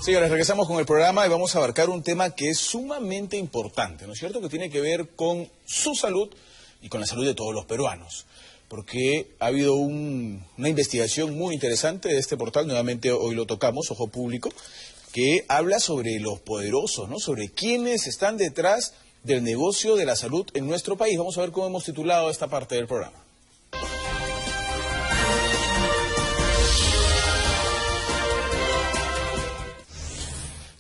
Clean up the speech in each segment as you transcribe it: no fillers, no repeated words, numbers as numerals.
Señores, regresamos con el programa y vamos a abarcar un tema que es sumamente importante, ¿no es cierto? Que tiene que ver con su salud y con la salud de todos los peruanos. Porque ha habido una investigación muy interesante de este portal, nuevamente hoy lo tocamos, Ojo Público, que habla sobre los poderosos, ¿no? Sobre quiénes están detrás del negocio de la salud en nuestro país. Vamos a ver cómo hemos titulado esta parte del programa.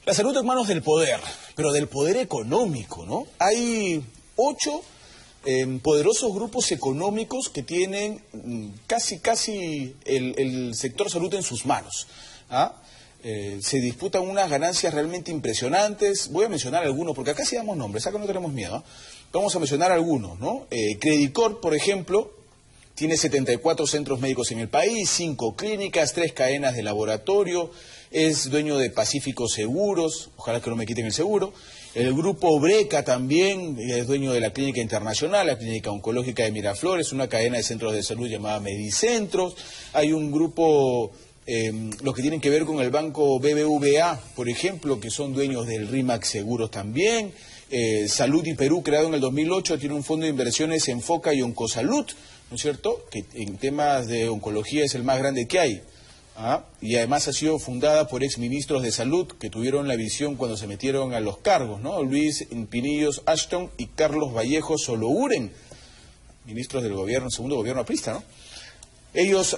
La salud en manos del poder, pero del poder económico, ¿no? Hay 8 poderosos grupos económicos que tienen casi el sector salud en sus manos. Se disputan unas ganancias realmente impresionantes. Voy a mencionar algunos, porque acá sí damos nombres, acá no tenemos miedo. Vamos a mencionar algunos, ¿no? Credicorp, por ejemplo, tiene 74 centros médicos en el país, 5 clínicas, 3 cadenas de laboratorio, es dueño de Pacífico Seguros, ojalá que no me quiten el seguro. El grupo Breca también es dueño de la Clínica Internacional, la Clínica Oncológica de Miraflores, una cadena de centros de salud llamada Medicentros. Hay un grupo, los que tienen que ver con el banco BBVA, por ejemplo, que son dueños del RIMAX Seguros también. Salud y Perú, creado en el 2008, tiene un fondo de inversiones Enfoca y Oncosalud, ¿no es cierto?, que en temas de oncología es el más grande que hay. Y además ha sido fundada por exministros de salud que tuvieron la visión cuando se metieron a los cargos, ¿no? Luis Pinillos Ashton y Carlos Vallejo Solouren, ministros del gobierno, segundo gobierno aprista, ¿no? Ellos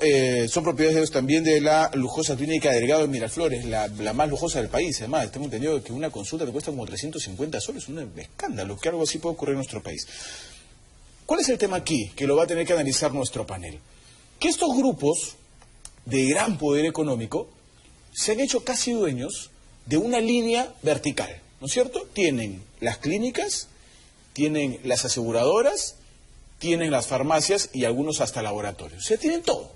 son propietarios también de la lujosa clínica Delgado en Miraflores, la más lujosa del país. Además, tengo entendido que una consulta te cuesta como 350 soles, un escándalo, que algo así puede ocurrir en nuestro país. ¿Cuál es el tema aquí? Que lo va a tener que analizar nuestro panel. Que estos grupos de gran poder económico se han hecho casi dueños de una línea vertical, ¿no es cierto? Tienen las clínicas, tienen las aseguradoras, tienen las farmacias y algunos hasta laboratorios. O sea, tienen todo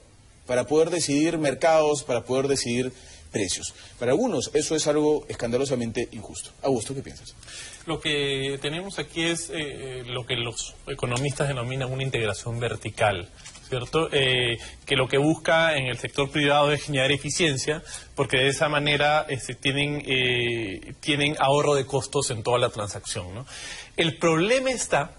para poder decidir mercados, para poder decidir precios. Para algunos eso es algo escandalosamente injusto. Augusto, ¿qué piensas? Lo que tenemos aquí es lo que los economistas denominan una integración vertical, ¿cierto? Que lo que busca en el sector privado es generar eficiencia, porque de esa manera tienen ahorro de costos en toda la transacción, ¿no? El problema está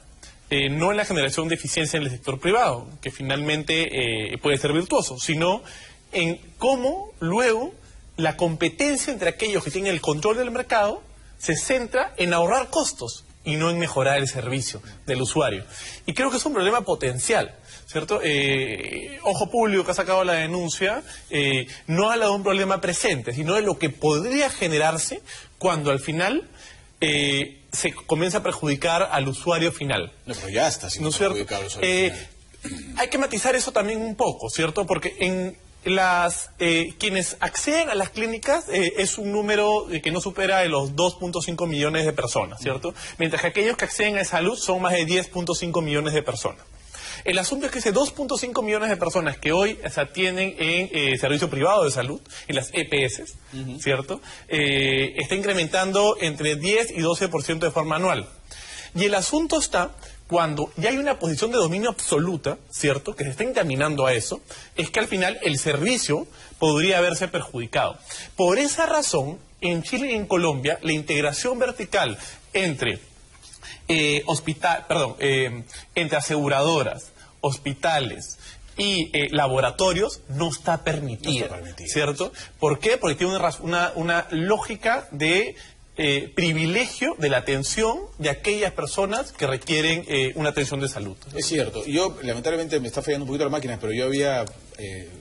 no en la generación de eficiencia en el sector privado, que finalmente puede ser virtuoso, sino en cómo luego la competencia entre aquellos que tienen el control del mercado se centra en ahorrar costos y no en mejorar el servicio del usuario. Y creo que es un problema potencial, ¿cierto? Ojo Público, que ha sacado la denuncia, no habla de un problema presente, sino de lo que podría generarse cuando al final se comienza a perjudicar al usuario final. No, pero ya está siendo perjudicado al usuario final. Hay que matizar eso también un poco, ¿cierto? Porque en quienes acceden a las clínicas es un número que no supera de los 2.5 millones de personas, ¿cierto? Mientras que aquellos que acceden a salud son más de 10.5 millones de personas. El asunto es que ese 2.5 millones de personas que hoy se atienden en servicio privado de salud, en las EPS, ¿cierto? Está incrementando entre 10 y 12% de forma anual. Y el asunto está cuando ya hay una posición de dominio absoluta, ¿cierto?, que se está encaminando a eso, es que al final el servicio podría verse perjudicado. Por esa razón, en Chile y en Colombia, la integración vertical entre entre aseguradoras, hospitales y laboratorios no está permitida, ¿cierto? ¿Por qué? Porque tiene una lógica de privilegio de la atención de aquellas personas que requieren una atención de salud. Es cierto. Yo, lamentablemente, me está fallando un poquito la máquina, pero yo había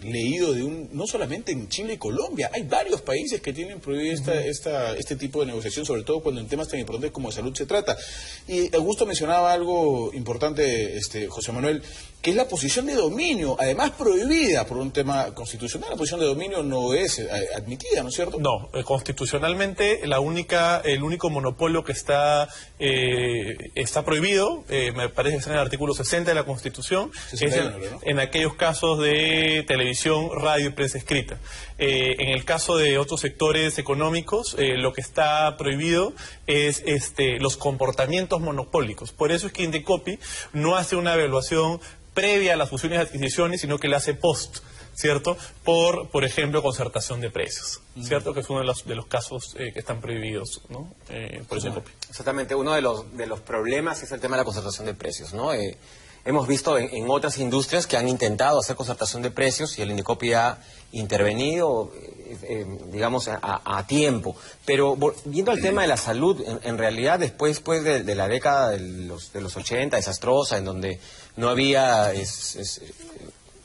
leído no solamente en Chile y Colombia, hay varios países que tienen prohibido este tipo de negociación, sobre todo cuando en temas tan importantes como salud se trata. Y Augusto mencionaba algo importante, José Manuel, que es la posición de dominio, además prohibida por un tema constitucional. La posición de dominio no es admitida, ¿no es cierto? No, constitucionalmente el único monopolio que está prohibido, me parece que está en el artículo 60 de la Constitución, 61, es en aquellos casos de televisión, radio y prensa escrita. En el caso de otros sectores económicos, lo que está prohibido es los comportamientos monopólicos. Por eso es que Indecopi no hace una evaluación previa a las fusiones y adquisiciones, sino que la hace post, ¿cierto? Por ejemplo, concertación de precios, ¿cierto? Que es uno de los casos que están prohibidos, ¿no? Por ese copia. Exactamente, uno de los problemas es el tema de la concertación de precios, ¿no? Hemos visto en otras industrias que han intentado hacer concertación de precios y el INDECOPI ha intervenido, digamos, a tiempo. Pero viendo el tema de la salud, en realidad después de la década de los 80, desastrosa, en donde no había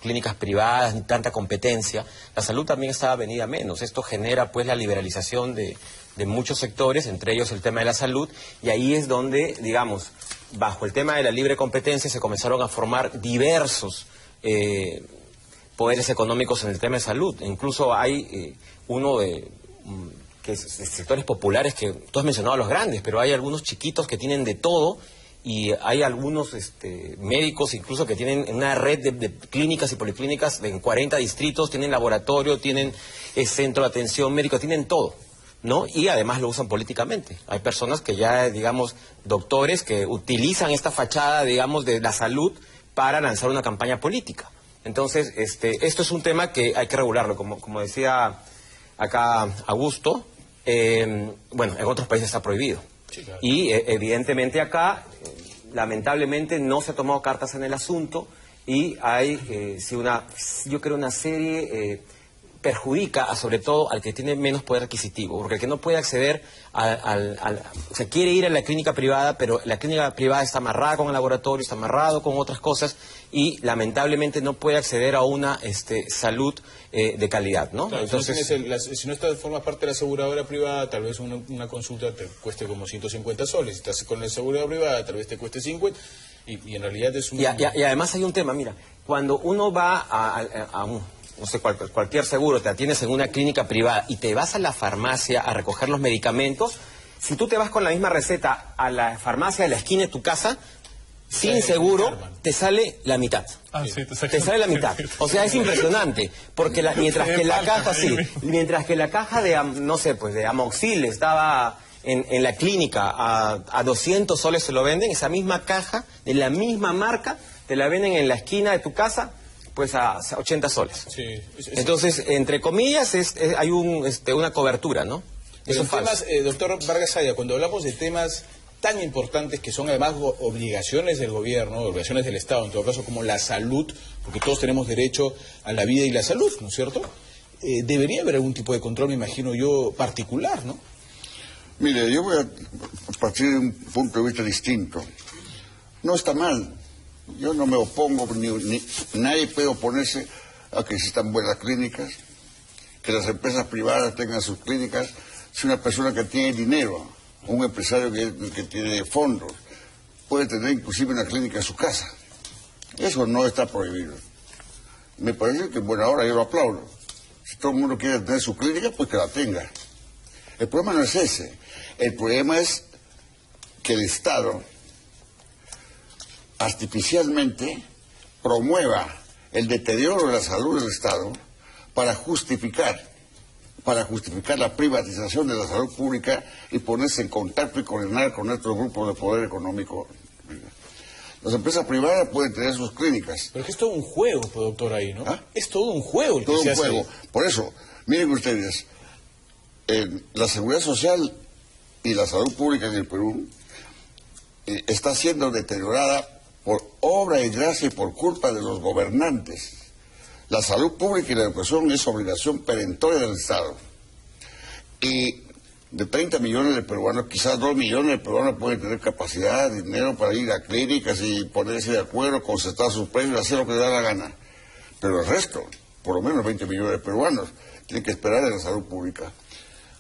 clínicas privadas ni tanta competencia, la salud también estaba venida menos. Esto genera pues la liberalización de muchos sectores, entre ellos el tema de la salud, y ahí es donde, digamos, bajo el tema de la libre competencia se comenzaron a formar diversos poderes económicos en el tema de salud. Incluso hay que es de sectores populares, que tú has mencionado a los grandes, pero hay algunos chiquitos que tienen de todo, y hay algunos médicos incluso que tienen una red de clínicas y policlínicas en 40 distritos, tienen laboratorio, tienen centro de atención médica, tienen todo, ¿no? Y además lo usan políticamente. Hay personas que ya, digamos, doctores que utilizan esta fachada, digamos, de la salud para lanzar una campaña política. Entonces, esto es un tema que hay que regularlo, como decía acá Augusto, bueno, en otros países está prohibido. Sí, claro. Y evidentemente acá, lamentablemente, no se ha tomado cartas en el asunto y hay, yo creo, una serie... perjudica sobre todo al que tiene menos poder adquisitivo, porque el que no puede acceder o sea, quiere ir a la clínica privada, pero la clínica privada está amarrada con el laboratorio, está amarrado con otras cosas y lamentablemente no puede acceder a una salud de calidad, ¿no? Claro, entonces, si no formas parte de la aseguradora privada, tal vez una consulta te cueste como 150 soles, si estás con la aseguradora privada, tal vez te cueste 50, y en realidad es un... Y además hay un tema, mira, cuando uno va a no sé, cualquier seguro, te atiendes en una clínica privada y te vas a la farmacia a recoger los medicamentos, si tú te vas con la misma receta a la farmacia de la esquina de tu casa, sin seguro, te sale la mitad. Ah, sí, te sale la mitad. O sea, es impresionante, porque mientras que la caja de, no sé, pues de amoxil estaba en la clínica a 200 soles se lo venden, esa misma caja de la misma marca te la venden en la esquina de tu casa pues a 80 soles. Sí, entonces, entre comillas, hay una cobertura, ¿no? Pero temas, doctor Vargas Saya, cuando hablamos de temas tan importantes que son además obligaciones del gobierno, obligaciones del Estado, en todo caso como la salud, porque todos tenemos derecho a la vida y la salud, ¿no es cierto? Debería haber algún tipo de control, me imagino yo, particular, ¿no? Mire, yo voy a partir de un punto de vista distinto. No está mal. Yo no me opongo, ni nadie puede oponerse a que existan buenas clínicas, que las empresas privadas tengan sus clínicas. Si una persona que tiene dinero, un empresario que tiene fondos, puede tener inclusive una clínica en su casa. Eso no está prohibido. Me parece que en buena hora yo lo aplaudo. Si todo el mundo quiere tener su clínica, pues que la tenga. El problema no es ese. El problema es que el Estado artificialmente promueva el deterioro de la salud del Estado para justificar la privatización de la salud pública y ponerse en contacto y coordinar con estos grupos de poder económico. Las empresas privadas pueden tener sus clínicas. Pero es que es todo un juego, doctor, ahí, ¿no? ¿Ah? Es todo un juego el que todo se un hace juego. ahí. Por eso, miren ustedes, la seguridad social y la salud pública en el Perú está siendo deteriorada por obra y gracia y por culpa de los gobernantes. La salud pública y la educación es obligación perentoria del Estado. Y de 30 millones de peruanos, quizás 2 millones de peruanos pueden tener capacidad, dinero para ir a clínicas y ponerse de acuerdo, concertar sus precios y hacer lo que les da la gana. Pero el resto, por lo menos 20 millones de peruanos, tienen que esperar en la salud pública.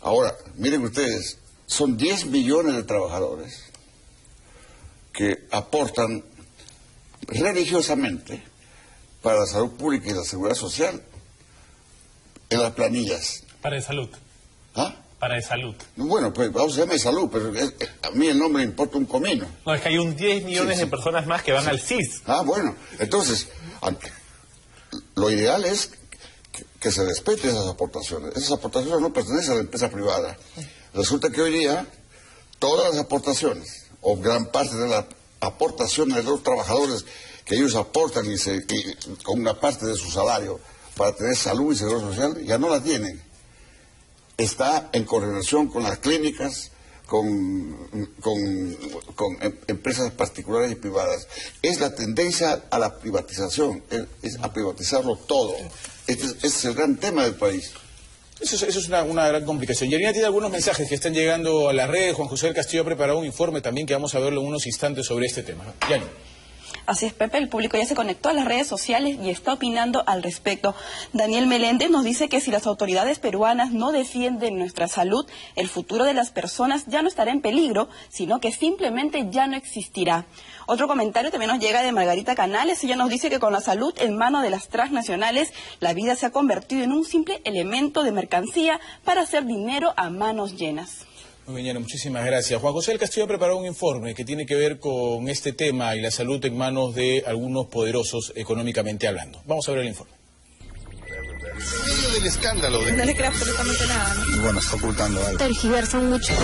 Ahora, miren ustedes, son 10 millones de trabajadores que aportan religiosamente para la salud pública y la seguridad social en las planillas. Para de salud. ¿Ah? Para de salud. Bueno, pues vamos a llamarme salud, pero a mí el nombre me importa un comino. No, es que hay 10 millones de personas más que van al CIS. Ah, bueno, entonces, lo ideal es que se respeten esas aportaciones. Esas aportaciones no pertenecen a la empresa privada. Resulta que hoy día todas las aportaciones, o gran parte de las aportaciones de los trabajadores que ellos aportan y con una parte de su salario para tener salud y seguro social, ya no la tienen. Está en correlación con las clínicas, con empresas particulares y privadas. Es la tendencia a la privatización, es a privatizarlo todo. Ese es el gran tema del país. Eso es una gran complicación. Yanina tiene algunos mensajes que están llegando a la red. Juan José del Castillo ha preparado un informe también que vamos a verlo en unos instantes sobre este tema. Yani. Así es, Pepe, el público ya se conectó a las redes sociales y está opinando al respecto. Daniel Meléndez nos dice que si las autoridades peruanas no defienden nuestra salud, el futuro de las personas ya no estará en peligro, sino que simplemente ya no existirá. Otro comentario también nos llega de Margarita Canales. Ella nos dice que con la salud en manos de las transnacionales, la vida se ha convertido en un simple elemento de mercancía para hacer dinero a manos llenas. Muy bien, muchísimas gracias. Juan José del Castillo ha preparado un informe que tiene que ver con este tema y la salud en manos de algunos poderosos económicamente hablando. Vamos a ver el informe. En medio del escándalo No le creo absolutamente nada, ¿no? Y bueno, está ocultando algo. Tergiversan mucho.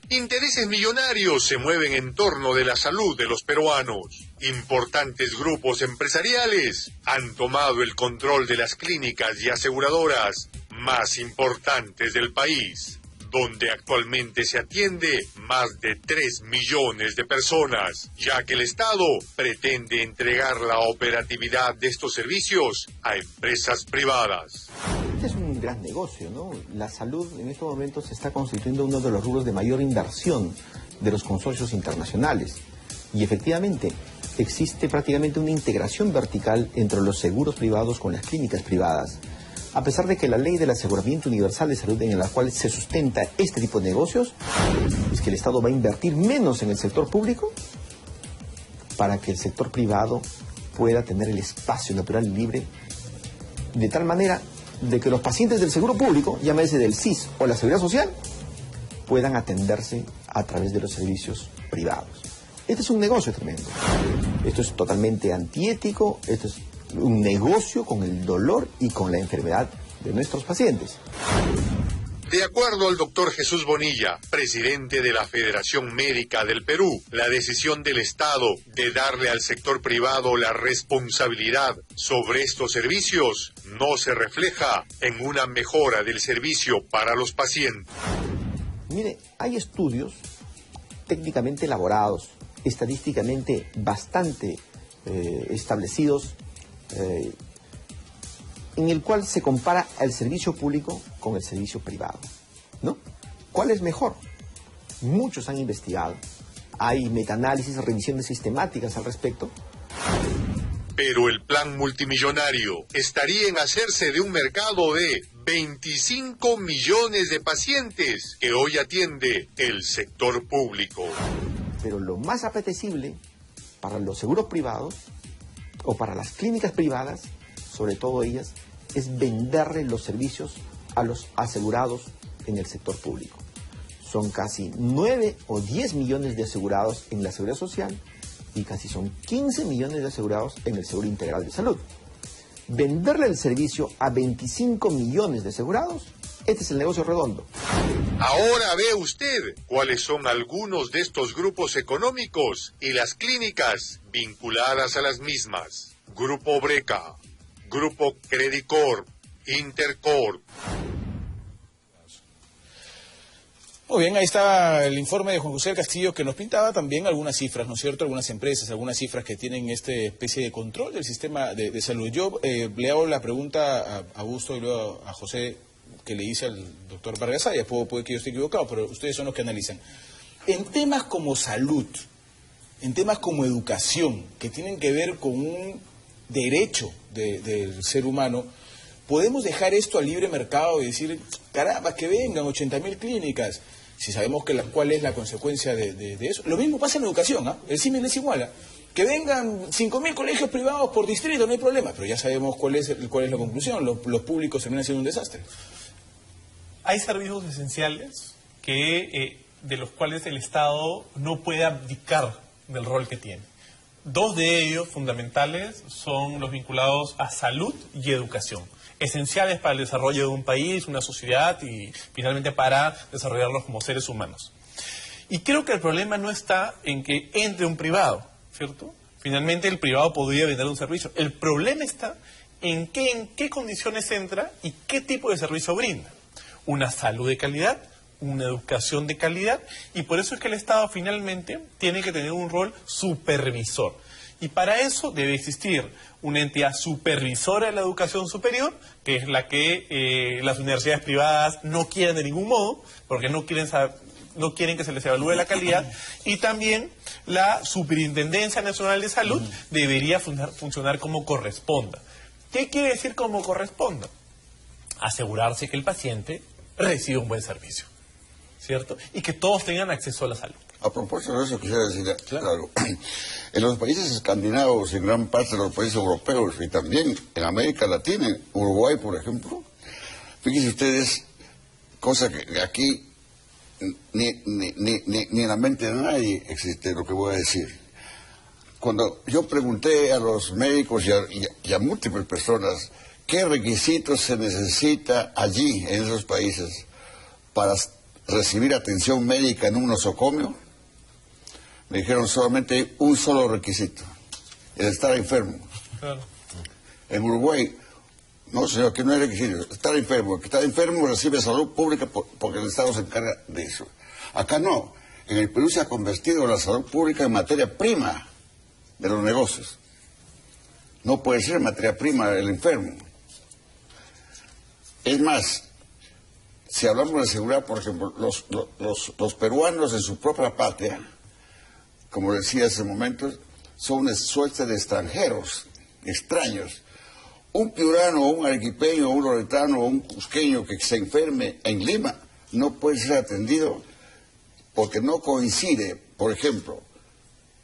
Intereses millonarios se mueven en torno de la salud de los peruanos. Importantes grupos empresariales han tomado el control de las clínicas y aseguradoras más importantes del país, donde actualmente se atiende más de 3 millones de personas, ya que el Estado pretende entregar la operatividad de estos servicios a empresas privadas. Este es un gran negocio, ¿no? La salud en estos momentos se está constituyendo uno de los rubros de mayor inversión de los consorcios internacionales. Y efectivamente, existe prácticamente una integración vertical entre los seguros privados con las clínicas privadas. A pesar de que la ley del aseguramiento universal de salud en la cual se sustenta este tipo de negocios, es que el Estado va a invertir menos en el sector público para que el sector privado pueda tener el espacio natural y libre, de tal manera de que los pacientes del seguro público, llámese del SIS o la Seguridad Social, puedan atenderse a través de los servicios privados. Este es un negocio tremendo. Esto es totalmente antiético, esto es un negocio con el dolor y con la enfermedad de nuestros pacientes. De acuerdo al doctor Jesús Bonilla, presidente de la Federación Médica del Perú, la decisión del Estado de darle al sector privado la responsabilidad sobre estos servicios no se refleja en una mejora del servicio para los pacientes. Mire, hay estudios técnicamente elaborados, estadísticamente bastante establecidos, en el cual se compara el servicio público con el servicio privado, ¿no? ¿Cuál es mejor? Muchos han investigado, hay metaanálisis, revisiones sistemáticas al respecto. Pero el plan multimillonario estaría en hacerse de un mercado de 25 millones de pacientes que hoy atiende el sector público. Pero lo más apetecible para los seguros privados o para las clínicas privadas, sobre todo ellas, es venderle los servicios a los asegurados en el sector público. Son casi 9 o 10 millones de asegurados en la Seguridad Social y casi son 15 millones de asegurados en el Seguro Integral de Salud. Venderle el servicio a 25 millones de asegurados, este es el negocio redondo. Ahora ve usted cuáles son algunos de estos grupos económicos y las clínicas vinculadas a las mismas. Grupo Breca, Grupo Credicorp, Intercorp. Muy bien, ahí está el informe de Juan José del Castillo que nos pintaba también algunas cifras, ¿no es cierto? Algunas empresas, algunas cifras que tienen esta especie de control del sistema de salud. Yo le hago la pregunta a Augusto y luego a José que le hice al doctor Vargas Saya, puede que yo esté equivocado, pero ustedes son los que analizan. En temas como salud, en temas como educación, que tienen que ver con un derecho del ser humano, ¿podemos dejar esto al libre mercado y decir, caramba, que vengan 80.000 clínicas? Si sabemos cuál es la consecuencia de eso. Lo mismo pasa en educación, ¿ah? El símil es igual. Que vengan 5.000 colegios privados por distrito, no hay problema, pero ya sabemos cuál es la conclusión. Los públicos terminan siendo un desastre. Hay servicios esenciales de los cuales el Estado no puede abdicar del rol que tiene. Dos de ellos fundamentales son los vinculados a salud y educación, esenciales para el desarrollo de un país, una sociedad y finalmente para desarrollarlos como seres humanos. Y creo que el problema no está en que entre un privado. ¿cierto? Finalmente el privado podría brindar un servicio. El problema está en qué condiciones entra y qué tipo de servicio brinda. Una salud de calidad, una educación de calidad, y por eso es que el Estado finalmente tiene que tener un rol supervisor. Y para eso debe existir una entidad supervisora de la educación superior, que es la que las universidades privadas no quieren de ningún modo, porque no quieren que se les evalúe la calidad, y también la Superintendencia Nacional de Salud debería funcionar como corresponda. ¿Qué quiere decir como corresponda? Asegurarse que el paciente reciba un buen servicio, ¿cierto? Y que todos tengan acceso a la salud. A propósito de eso, quisiera decir, claro, en los países escandinavos, en gran parte de los países europeos y también en América Latina, en Uruguay, por ejemplo, fíjense ustedes, cosa que aquí ni en la mente de nadie existe lo que voy a decir. Cuando yo pregunté a los médicos y a múltiples personas qué requisitos se necesita allí, en esos países, para recibir atención médica en un nosocomio, me dijeron solamente un solo requisito, el estar enfermo. Claro. En Uruguay, no señor, que no hay requisito, estar enfermo. El que está enfermo recibe salud pública porque el Estado se encarga de eso. Acá no, en el Perú se ha convertido la salud pública en materia prima de los negocios. No puede ser materia prima el enfermo. Es más, si hablamos de seguridad, por ejemplo, los peruanos en su propia patria, como decía hace momentos, son una suerte de extranjeros, extraños. Un piurano, un arequipeño, un loretano o un cusqueño que se enferme en Lima no puede ser atendido porque no coincide, por ejemplo,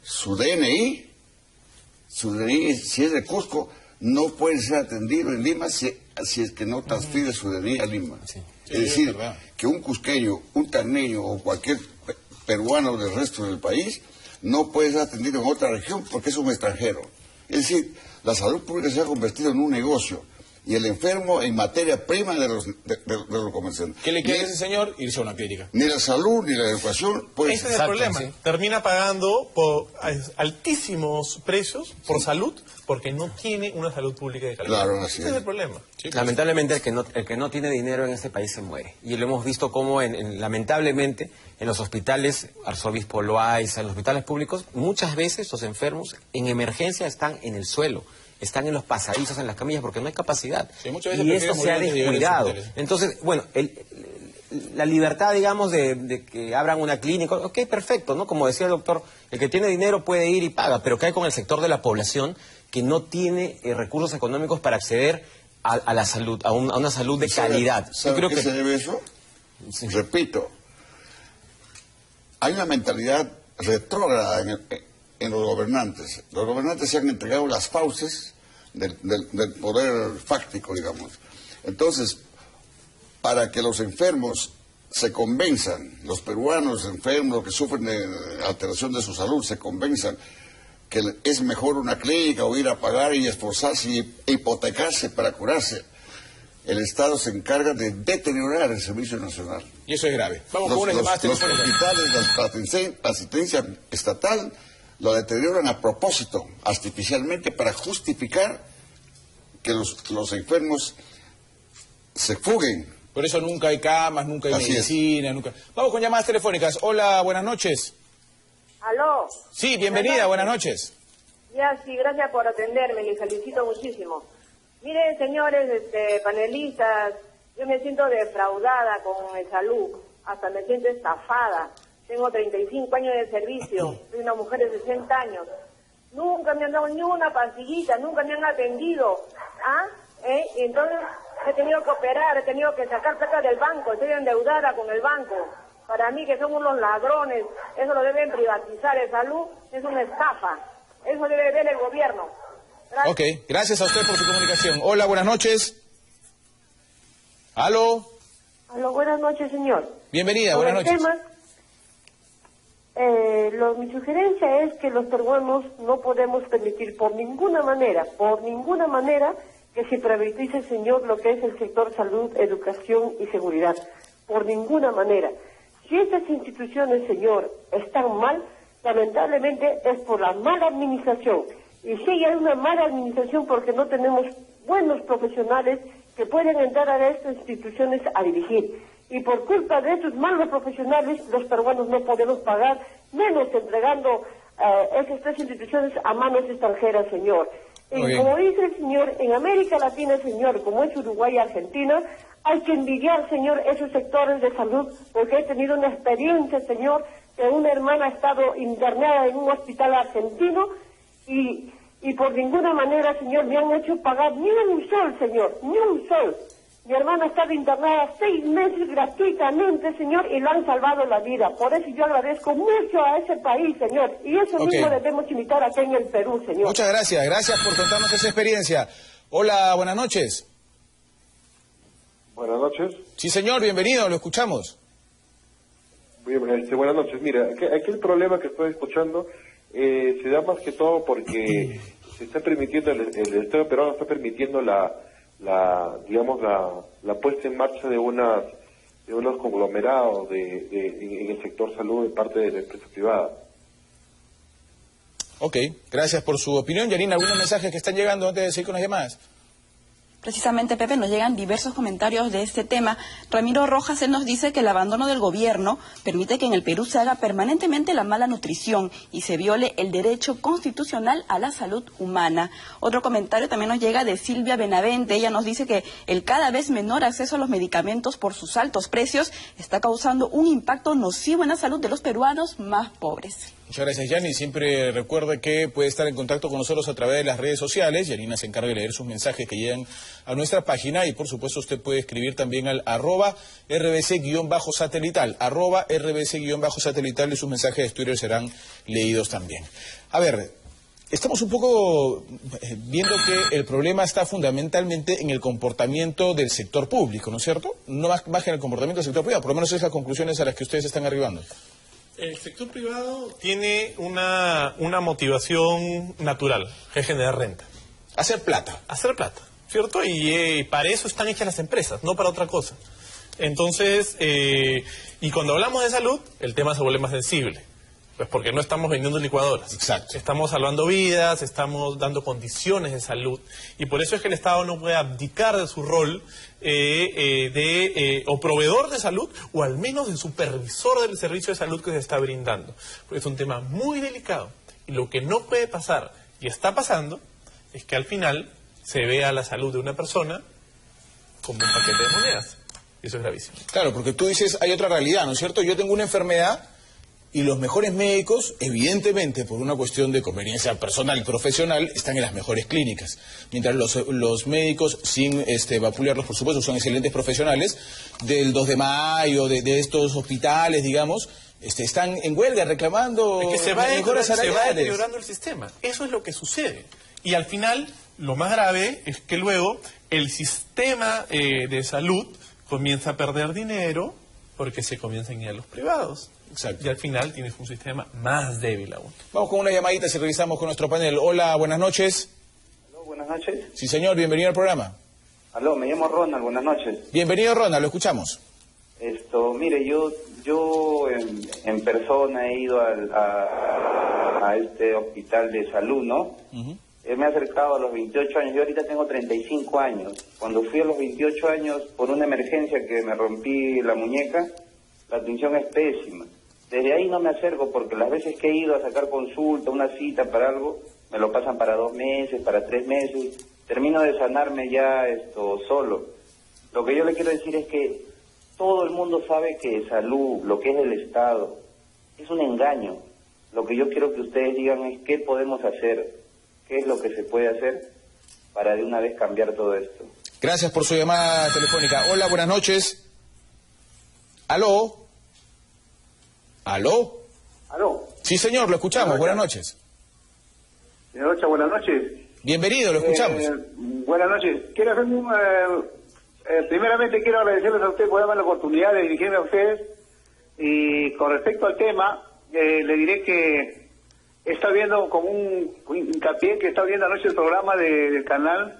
su DNI, si es de Cusco, no puede ser atendido en Lima si es que no transfiere su DNI a Lima. Sí. Es decir, que un cusqueño, un tacneño o cualquier peruano del resto del país no puede ser atendido en otra región porque es un extranjero. Es decir, la salud pública se ha convertido en un negocio y el enfermo en materia prima de los comerciantes. ¿Qué le queda a ese señor? Irse a una clínica. Ni la salud ni la educación puede ser. Ese es el problema. Sí. Termina pagando por altísimos precios por salud porque no tiene una salud pública de calidad. Claro, así ese es el problema. Sí, lamentablemente el que no tiene dinero en este país se muere. Y lo hemos visto como lamentablemente en los hospitales, Arzobispo Loaiza, en los hospitales públicos, muchas veces los enfermos en emergencia están en el suelo, están en los pasadizos, en las camillas, porque no hay capacidad. Sí, y esto se ha descuidado. Entonces, bueno, la libertad, digamos, de que abran una clínica, ok, perfecto, ¿no? Como decía el doctor, el que tiene dinero puede ir y paga, pero ¿qué hay con el sector de la población que no tiene recursos económicos para acceder a la salud, a una salud de calidad? ¿Sabe a qué se debe eso? Sí. Repito, hay una mentalidad retrógrada en los gobernantes. Los gobernantes se han entregado las fauces del poder fáctico, digamos. Entonces, para que los enfermos se convenzan, los peruanos enfermos que sufren de alteración de su salud, se convenzan que es mejor una clínica o ir a pagar y esforzarse y hipotecarse para curarse, el Estado se encarga de deteriorar el servicio nacional. Y eso es grave. Vamos con los hospitales, la asistencia estatal, lo deterioran a propósito, artificialmente, para justificar que los enfermos se fuguen. Por eso nunca hay camas, nunca hay medicina, nunca... Vamos con llamadas telefónicas. Hola, buenas noches. ¿Aló? Sí, bienvenida, buenas noches. Ya, sí, gracias por atenderme, les felicito muchísimo. Miren, señores panelistas, yo me siento defraudada con el salud, hasta me siento estafada. Tengo 35 años de servicio, soy una mujer de 60 años. Nunca me han dado ni una pastillita, nunca me han atendido. Y entonces he tenido que operar, he tenido que sacar plata del banco, estoy endeudada con el banco. Para mí, que son unos ladrones, eso lo deben privatizar. El salud es una estafa, eso debe ver el gobierno. Gracias. Ok, gracias a usted por su comunicación. Hola, buenas noches. ¿Aló? Aló, buenas noches, señor. Bienvenida, buenas noches. Mi sugerencia es que los peruanos no podemos permitir por ninguna manera, que se privatice, señor, lo que es el sector salud, educación y seguridad. Por ninguna manera. Si estas instituciones, señor, están mal, lamentablemente es por la mala administración. Y sí hay una mala administración porque no tenemos buenos profesionales que pueden entrar a estas instituciones a dirigir. Y por culpa de estos malos profesionales, los peruanos no podemos pagar, menos entregando esas tres instituciones a manos extranjeras, señor. Y como dice el señor, en América Latina, señor, como es Uruguay y Argentina, hay que envidiar, señor, esos sectores de salud, porque he tenido una experiencia, señor, que una hermana ha estado internada en un hospital argentino y por ninguna manera, señor, me han hecho pagar ni un sol, señor, ni un sol. Mi hermana ha estado internada 6 meses gratuitamente, señor, y le han salvado la vida. Por eso yo agradezco mucho a ese país, señor. Y eso mismo debemos imitar aquí en el Perú, señor. Muchas gracias. Gracias por contarnos esa experiencia. Hola, buenas noches. Buenas noches. Sí, señor, bienvenido, lo escuchamos. Bien, buenas noches. Mira, aquí el problema que estoy escuchando se da más que todo porque se está permitiendo, el Estado peruano está permitiendo la puesta en marcha de unos conglomerados en el sector salud de parte de la empresa privada. Ok, gracias por su opinión. Yanina, ¿algunos mensajes que están llegando antes de seguir con las llamadas? Precisamente, Pepe, nos llegan diversos comentarios de este tema. Ramiro Rojas, él nos dice que el abandono del gobierno permite que en el Perú se haga permanentemente la mala nutrición y se viole el derecho constitucional a la salud humana. Otro comentario también nos llega de Silvia Benavente. Ella nos dice que el cada vez menor acceso a los medicamentos por sus altos precios está causando un impacto nocivo en la salud de los peruanos más pobres. Muchas gracias, Yani. Siempre recuerde que puede estar en contacto con nosotros a través de las redes sociales. Yanina se encarga de leer sus mensajes que llegan a nuestra página y, por supuesto, usted puede escribir también al @rbc_satelital, @rbc_satelital, y sus mensajes de Twitter serán leídos también. A ver, estamos un poco viendo que el problema está fundamentalmente en el comportamiento del sector público, ¿no es cierto? No más que en el comportamiento del sector privado, por lo menos esas conclusiones a las que ustedes están arribando. El sector privado tiene una motivación natural, que es generar renta. Hacer plata. Hacer plata, ¿cierto? Y para eso están hechas las empresas, no para otra cosa. Entonces, y cuando hablamos de salud, el tema se vuelve más sensible. Pues porque no estamos vendiendo licuadoras. Exacto. Estamos salvando vidas, estamos dando condiciones de salud. Y por eso es que el Estado no puede abdicar de su rol o proveedor de salud, o al menos de supervisor del servicio de salud que se está brindando. Porque es un tema muy delicado. Y lo que no puede pasar, y está pasando, es que al final se vea la salud de una persona como un paquete de monedas. Y eso es gravísimo. Claro, porque tú dices, hay otra realidad, ¿no es cierto? Yo tengo una enfermedad y los mejores médicos, evidentemente, por una cuestión de conveniencia personal y profesional, están en las mejores clínicas. Mientras los médicos, sin vapulearlos, por supuesto, son excelentes profesionales, del 2 de mayo, de estos hospitales, digamos, están en huelga reclamando es que se va deteriorando el sistema. Eso es lo que sucede. Y al final, lo más grave es que luego el sistema de salud comienza a perder dinero porque se comienzan a ir a los privados. Exacto. Y al final tienes un sistema más débil aún. Vamos con una llamadita si revisamos con nuestro panel. Hola, buenas noches. Aló, buenas noches. Sí, señor, bienvenido al programa. Aló, me llamo Ronald, buenas noches. Bienvenido, Ronald, lo escuchamos. Mire, yo en persona he ido a este hospital de salud, ¿no? Me he acercado a los 28 años, yo ahorita tengo 35 años. Cuando fui a los 28 años por una emergencia que me rompí la muñeca, la atención es pésima. Desde ahí no me acerco porque las veces que he ido a sacar consulta, una cita para algo, me lo pasan para 2 meses, para 3 meses. Termino de sanarme ya solo. Lo que yo le quiero decir es que todo el mundo sabe que salud, lo que es el Estado, es un engaño. Lo que yo quiero que ustedes digan es qué podemos hacer, qué es lo que se puede hacer para de una vez cambiar todo esto. Gracias por su llamada telefónica. Hola, buenas noches. ¿Aló? ¿Aló? ¿Aló? Sí, señor, lo escuchamos. Buenas noches. Señor Rocha, buenas noches. Bienvenido, lo escuchamos. Buenas noches. Quiero hacer primeramente quiero agradecerles a ustedes por darme la oportunidad de dirigirme a ustedes. Y con respecto al tema, le diré que está viendo como un hincapié que está viendo anoche el programa del canal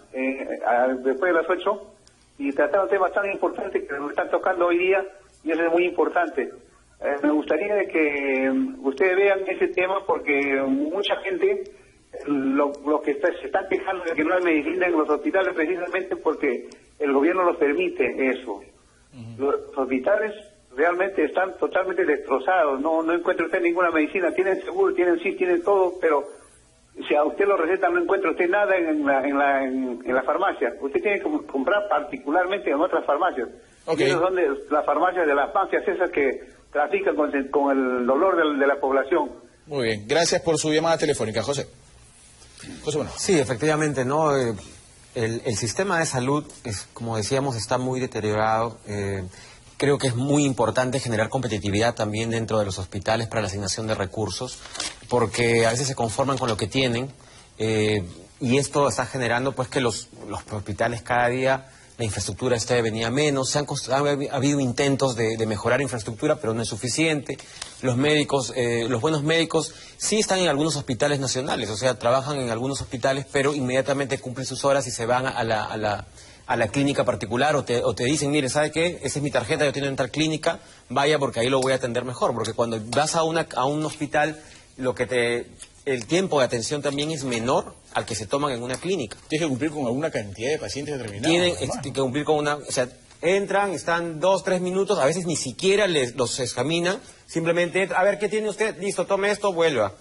después de las 8 y trataron temas tan importantes que nos están tocando hoy día y eso es muy importante. Me gustaría de que ustedes vean ese tema porque mucha gente lo que se están quejando de que no hay medicina en los hospitales precisamente porque el gobierno los permite eso. Los hospitales realmente están totalmente destrozados, no encuentra usted ninguna medicina, tienen seguro, tienen sí, tienen todo, pero si a usted lo receta no encuentra usted nada en la farmacia. Usted tiene que comprar particularmente en otras farmacias. Okay. Y esas son las farmacias de las mafias esas que trafican con el dolor de la población. Muy bien, gracias por su llamada telefónica, José. Bueno. Sí, efectivamente, ¿no? El sistema de salud, como decíamos, está muy deteriorado. Creo que es muy importante generar competitividad también dentro de los hospitales para la asignación de recursos, porque a veces se conforman con lo que tienen y esto está generando pues que los hospitales cada día la infraestructura venía menos, ha habido intentos de mejorar infraestructura, pero no es suficiente. Los médicos, los buenos médicos sí están en algunos hospitales nacionales, o sea, trabajan en algunos hospitales, pero inmediatamente cumplen sus horas y se van a la clínica particular o te dicen, mire, ¿sabe qué? Esa es mi tarjeta, yo tengo en tal clínica, vaya porque ahí lo voy a atender mejor, porque cuando vas a un hospital, el tiempo de atención también es menor al que se toman en una clínica. Tienes que cumplir con alguna cantidad de pacientes determinados. Tienen que cumplir con o sea, entran, están 2, 3 minutos, a veces ni siquiera los examinan, simplemente, a ver, ¿qué tiene usted? Listo, tome esto, vuelva.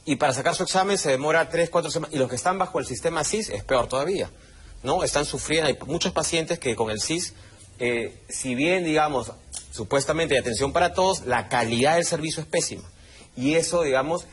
Y para sacar su examen se demora 3, 4 semanas. Y los que están bajo el sistema SIS es peor todavía, ¿no? Están sufriendo, hay muchos pacientes que con el SIS, si bien, digamos, supuestamente hay atención para todos, la calidad del servicio es pésima. Y eso, digamos,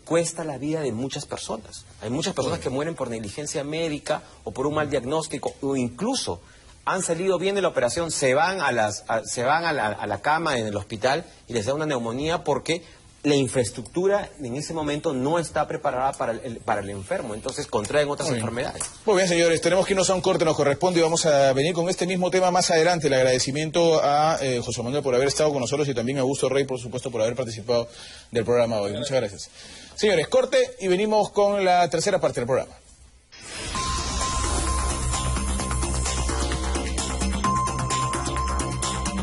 cuesta la vida de muchas personas. Hay muchas personas que mueren por negligencia médica o por un mal diagnóstico o incluso han salido bien de la operación, se van a la cama en el hospital y les da una neumonía porque la infraestructura en ese momento no está preparada para el enfermo, entonces contraen otras enfermedades. Muy bien, señores, tenemos que irnos a un corte, nos corresponde y vamos a venir con este mismo tema más adelante. El agradecimiento a José Manuel por haber estado con nosotros y también a Augusto Rey, por supuesto, por haber participado del programa hoy. Muchas gracias. Señores, corte y venimos con la tercera parte del programa.